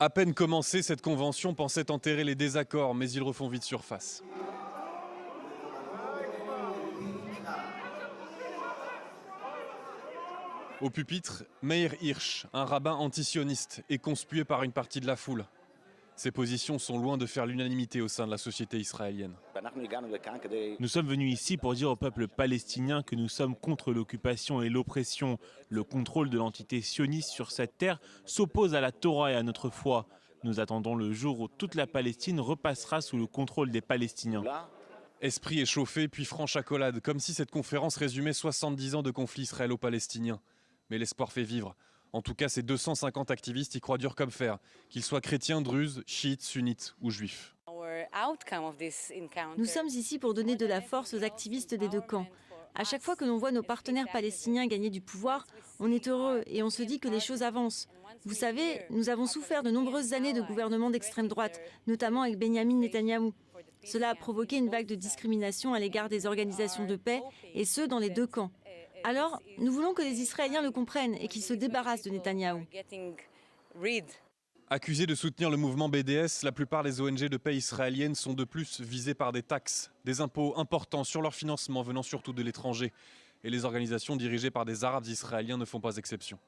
À peine commencée, cette convention pensait enterrer les désaccords, mais ils refont vite surface. Au pupitre, Meir Hirsch, un rabbin antisioniste, est conspué par une partie de la foule. Ses positions sont loin de faire l'unanimité au sein de la société israélienne. Nous sommes venus ici pour dire au peuple palestinien que nous sommes contre l'occupation et l'oppression. Le contrôle de l'entité sioniste sur cette terre s'oppose à la Torah et à notre foi. Nous attendons le jour où toute la Palestine repassera sous le contrôle des Palestiniens. Esprit échauffé, puis franche accolade, comme si cette conférence résumait 70 ans de conflit israélo-palestinien. Mais l'espoir fait vivre. En tout cas, ces 250 activistes y croient dur comme fer, qu'ils soient chrétiens, druzes, chiites, sunnites ou juifs. Nous sommes ici pour donner de la force aux activistes des deux camps. À chaque fois que l'on voit nos partenaires palestiniens gagner du pouvoir, on est heureux et on se dit que les choses avancent. Vous savez, nous avons souffert de nombreuses années de gouvernements d'extrême droite, notamment avec Benyamin Netanyahou. Cela a provoqué une vague de discrimination à l'égard des organisations de paix, et ce, dans les deux camps. Alors, nous voulons que les Israéliens le comprennent et qu'ils se débarrassent de Netanyahou. Accusés de soutenir le mouvement BDS, la plupart des ONG de paix israéliennes sont de plus visées par des taxes, des impôts importants sur leur financement venant surtout de l'étranger. Et les organisations dirigées par des Arabes israéliens ne font pas exception.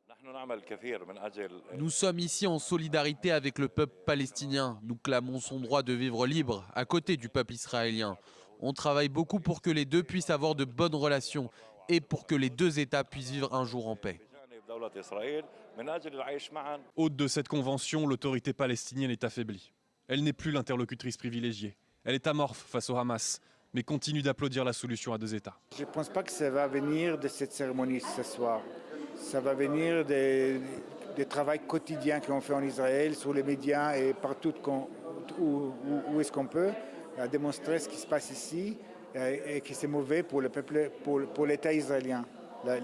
Nous sommes ici en solidarité avec le peuple palestinien. Nous clamons son droit de vivre libre à côté du peuple israélien. On travaille beaucoup pour que les deux puissent avoir de bonnes relations et pour que les deux États puissent vivre un jour en paix. Hôte de cette convention, l'autorité palestinienne est affaiblie. Elle n'est plus l'interlocutrice privilégiée. Elle est amorphe face au Hamas, mais continue d'applaudir la solution à deux États. Je ne pense pas que ça va venir de cette cérémonie ce soir. Ça va venir des travail quotidien qu'on fait en Israël, sur les médias et partout où est-ce qu'on peut, à démontrer ce qui se passe ici et que c'est mauvais pour le peuple, pour l'État israélien.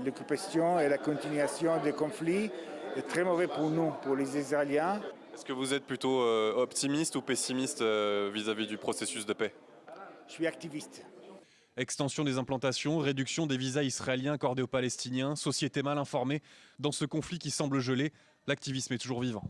L'occupation et la continuation des conflits est très mauvais pour nous, pour les Israéliens. Est-ce que vous êtes plutôt optimiste ou pessimiste vis-à-vis du processus de paix? Je suis activiste. Extension des implantations, réduction des visas israéliens accordés aux Palestiniens, société mal informée. Dans ce conflit qui semble gelé, l'activisme est toujours vivant.